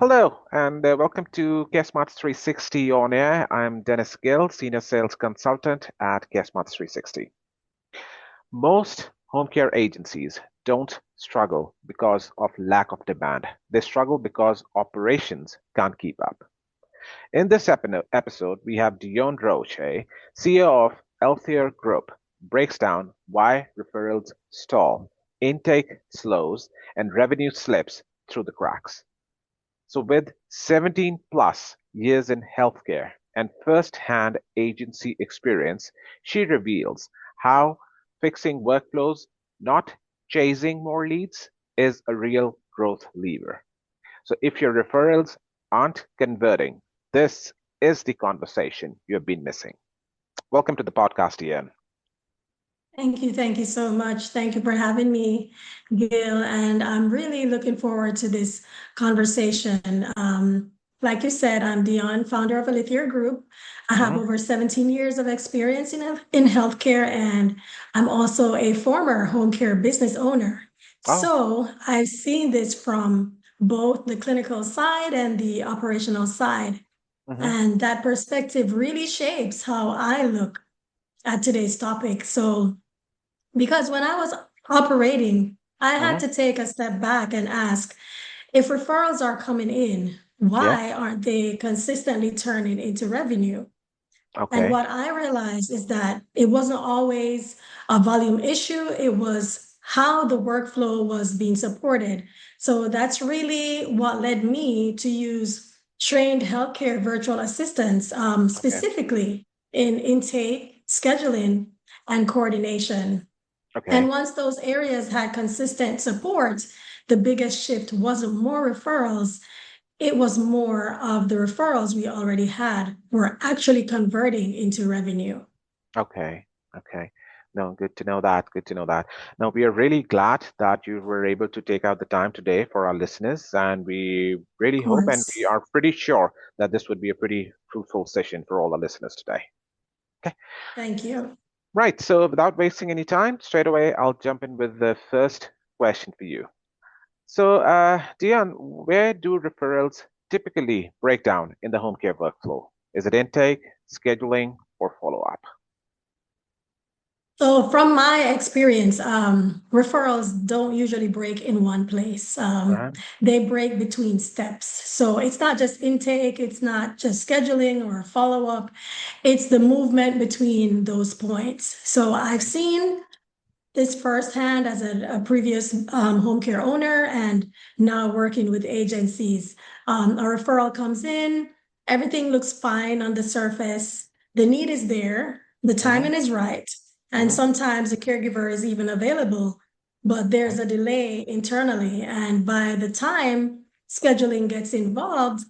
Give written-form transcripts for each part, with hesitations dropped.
Hello, and welcome to CareSmartz360 On Air. I'm Dennis Gill, Senior Sales Consultant at CareSmartz360. Most home care agencies don't struggle because of lack of demand. They struggle because operations can't keep up. In this episode, we have Dionne Roache, CEO of Alithior Group, breaks down why referrals stall, intake slows, and revenue slips through the cracks. So, with 17 plus years in healthcare and first-hand agency experience, she reveals how fixing workflows, not chasing more leads, is a real growth lever. So, if your referrals aren't converting, this is the conversation you have been missing. Welcome to the podcast, Ian. Thank you. Thank you so much. Thank you for having me, Gil. And I'm really looking forward to this conversation. Like you said, I'm Dionne, founder of Alithior Group. I have Mhm. over 17 years of experience in healthcare, and I'm also a former home care business owner. Oh, So I've seen this from both the clinical side and the operational side. mhm, And that perspective really shapes how I look at today's topic. So because when I was operating, I had mhm. to take a step back and ask if referrals are coming in, Yeah, why aren't they consistently turning into revenue? And okay, what I realized is that it wasn't always a volume issue, it was how the workflow was being supported. So that's really what led me to use trained healthcare virtual assistants, okay, specifically in intake, scheduling, and coordination. And okay. once those areas had consistent support, the biggest shift wasn't more referrals, it was more of the referrals we already had were actually converting into revenue. Okay. Okay. No, good to know that. Good to know that. Now, we are really glad that you were able to take out the time today for our listeners, and we really Of hope and we course. are pretty sure that this would be a pretty fruitful session for all our listeners today. Okay. Thank you. Right. So, without wasting any time, straight away, I'll jump in with the first question for you. So, Dion, where do referrals typically break down in the home care workflow? Is it intake, scheduling, or follow-up? So, from my experience, referrals don't usually break in one place. Uh-huh. They break between steps. So, it's not just intake, it's not just scheduling or follow up, it's the movement between those points. So, I've seen this firsthand as a previous home care owner and now working with agencies. A referral comes in, everything looks fine on the surface, the need is there, the Mm-hmm. timing is right, and Mm-hmm. sometimes the caregiver is even available, but there's a delay internally. And by the time scheduling gets involved,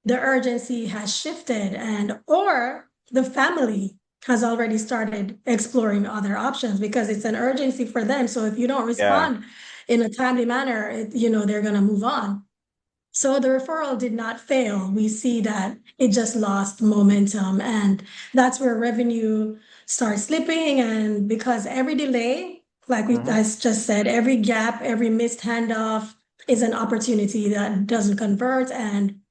the urgency has shifted and or the family has already started exploring other options because it's an urgency for them. So if you don't Yeah. respond in a timely manner, they're going to move on. So the referral did not fail. We see that it just lost momentum, and that's where revenue starts slipping. And because every delay, like Mm-hmm. I just said, every gap, every missed handoff is an opportunity that doesn't convert. And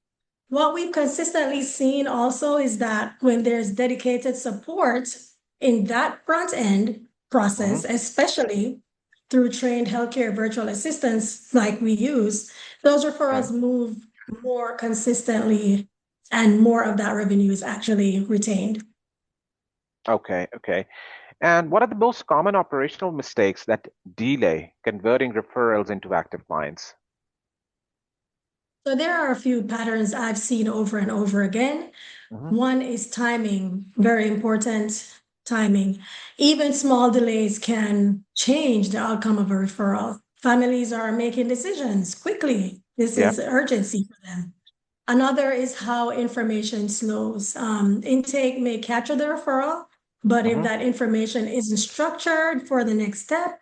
what we've consistently seen also is that when there's dedicated support in that front end Mm-hmm. process, especially through trained healthcare virtual assistants like we use, those Okay. referrals move more consistently and more of that revenue is actually retained. Okay. Okay. And what are the most common operational mistakes that delay converting referrals into active clients? So there are a few patterns I've seen over and over again. Mm-hmm. One is timing, very important timing. Even small delays can change the outcome of a referral. Families are making decisions quickly. This Yeah. is urgency for them. Another is how information slows. Intake may capture the referral, but if Mm-hmm. that information isn't structured for the next step,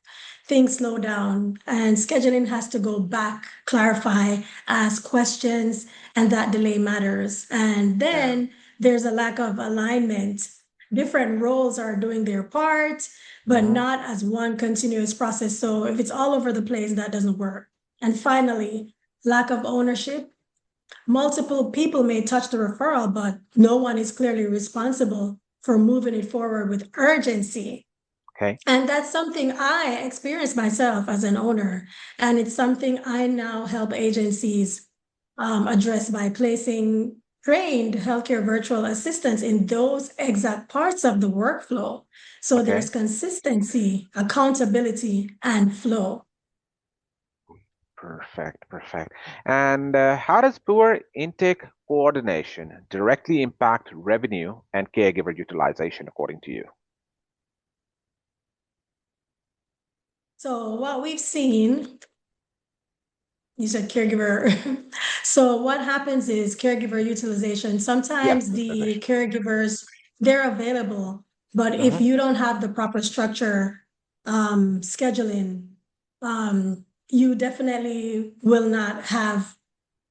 things slow down and scheduling has to go back, clarify, ask questions, and that delay matters. And Yeah. then there's a lack of alignment. Different roles are doing their part, but Mm-hmm. not as one continuous process. So if it's all over the place, that doesn't work. And finally, lack of ownership. multiple people may touch the referral, but no one is clearly responsible for moving it forward with urgency. Okay. And that's something I experienced myself as an owner. And it's something I now help agencies address by placing trained healthcare virtual assistants in those exact parts of the workflow. So Okay. there's consistency, accountability, and flow. Perfect. Perfect. And how does poor intake coordination directly impact revenue and caregiver utilization, according to you? So what we've seen, you said caregiver. So what happens is caregiver utilization. Yeah. Sometimes the caregivers, they're available, but if Mm-hmm. you don't have the proper structure, scheduling, you definitely will not have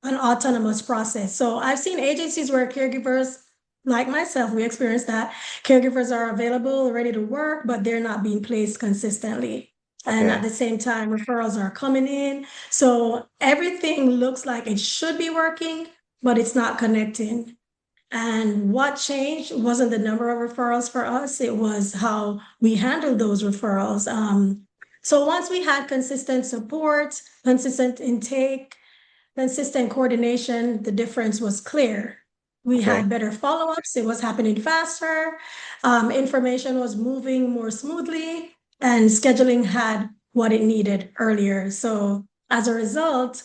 an autonomous process. So I've seen agencies where caregivers, like myself, we experienced that caregivers are available, ready to work, but they're not being placed consistently. And at Okay. the same time, referrals are coming in. So everything looks like it should be working, but it's not connecting. And what changed wasn't the number of referrals for us, it was how we handled those referrals. So once we had consistent support, consistent intake, consistent coordination, the difference was clear. We Okay. had better follow-ups, it was happening faster, information was moving more smoothly, and scheduling had what it needed earlier. So as a result,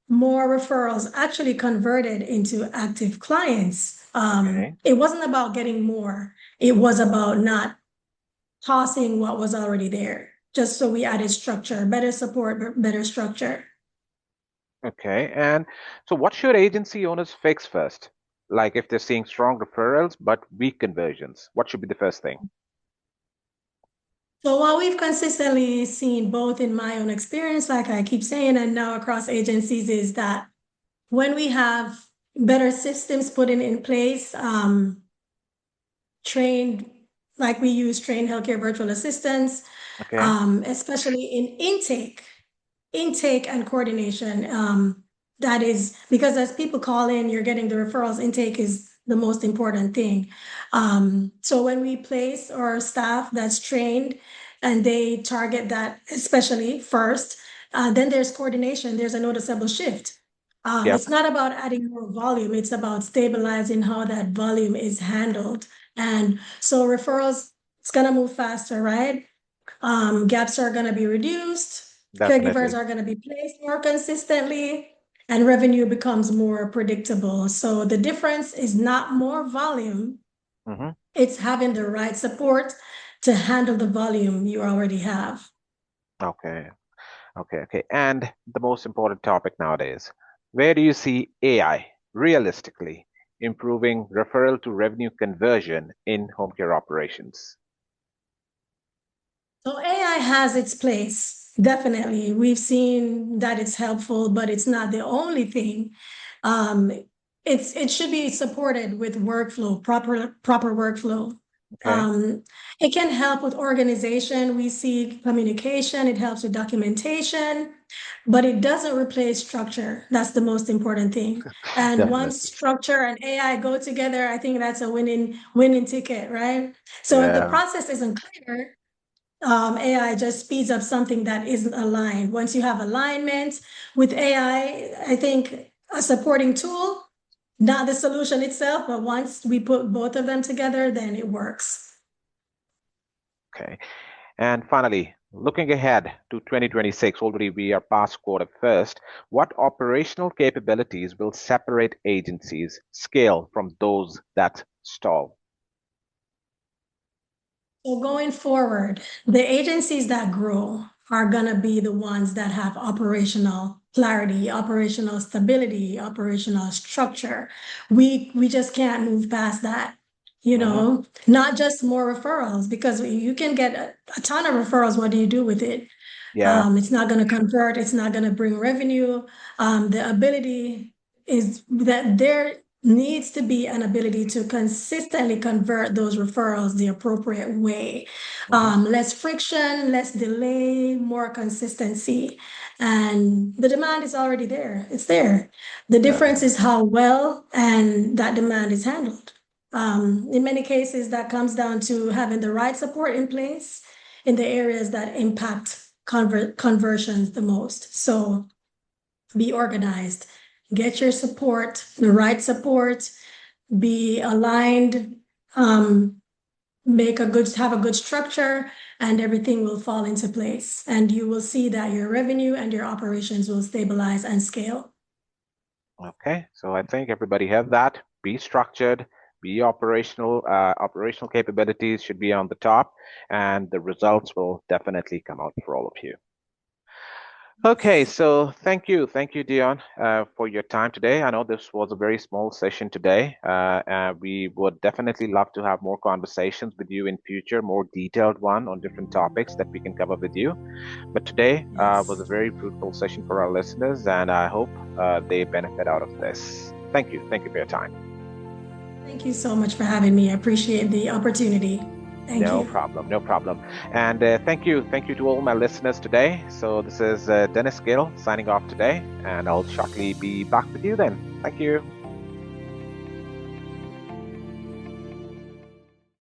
more referrals actually converted into active clients. Okay. It wasn't about getting more, it was about not tossing what was already there. Just so we added structure, better support, better structure. Okay. And so what should agency owners fix first? Like if they're seeing strong referrals but weak conversions, what should be the first thing? So what we've consistently seen both in my own experience, like I keep saying, and now across agencies, is that when we have better systems put in place, trained, like we use trained healthcare virtual assistants, Okay. especially in intake and coordination. That is because as people call in, you're getting the referrals. Intake is the most important thing. So when we place our staff that's trained and they target that especially first, then there's coordination, there's a noticeable shift. Yeah. It's not about adding more volume, it's about stabilizing how that volume is handled. And so referrals, it's gonna move faster, right? Gaps are gonna be reduced, caregivers Definitely. are gonna be placed more consistently, and revenue becomes more predictable. So the difference is not more volume, Mm-hmm. it's having the right support to handle the volume you already have. Okay. Okay. Okay. And the most important topic nowadays, where do you see AI realistically improving referral to revenue conversion in home care operations? So AI has its place, definitely. We've seen that it's helpful, but it's not the only thing. Um, it should be supported with workflow, proper workflow. Okay. Um, it can help with organization. We see communication. It helps with documentation, but it doesn't replace structure. That's the most important thing. And once Definitely. structure and AI go together, I think that's a winning ticket, right? So if the Yeah. process isn't clear, AI just speeds up something that isn't aligned. Once you have alignment with AI, I think a supporting tool, not the solution itself, but once we put both of them together, then it works. Okay. And finally, looking ahead to 2026, already we are past quarter first, what operational capabilities will separate agencies scale from those that stall? So going forward, the agencies that grow are going to be the ones that have operational clarity, operational stability, operational structure. We just can't move past that. Hmm. Not just more referrals, because you can get a ton of referrals. What do you do with it? Yeah. It's not going to convert. It's not going to bring revenue. The ability is that needs to be an ability to consistently convert those referrals the appropriate way. Less friction, less delay, more consistency. And the demand is already there. It's there. The difference is how well and that demand is handled. In many cases, that comes down to having the right support in place in the areas that impact conversions the most. So be organized, get your support, the right support, be aligned, have a good structure, and everything will fall into place. And you will see that your revenue and your operations will stabilize and scale. Okay, so I think everybody have that. Be structured, be operational. Operational capabilities should be on the top, and the results will definitely come out for all of you. Okay, so thank you, Dionne, for your time today. I know this was a very small session today. We would definitely love to have more conversations with you in future, more detailed one on different topics that we can cover with you. But today was a very fruitful session for our listeners, and I hope they benefit out of this. Thank you for your time. Thank you so much for having me. I appreciate the opportunity. No problem. And thank you to all my listeners today. So this is Dennis Gill signing off today, and I'll shortly be back with you then. Thank you.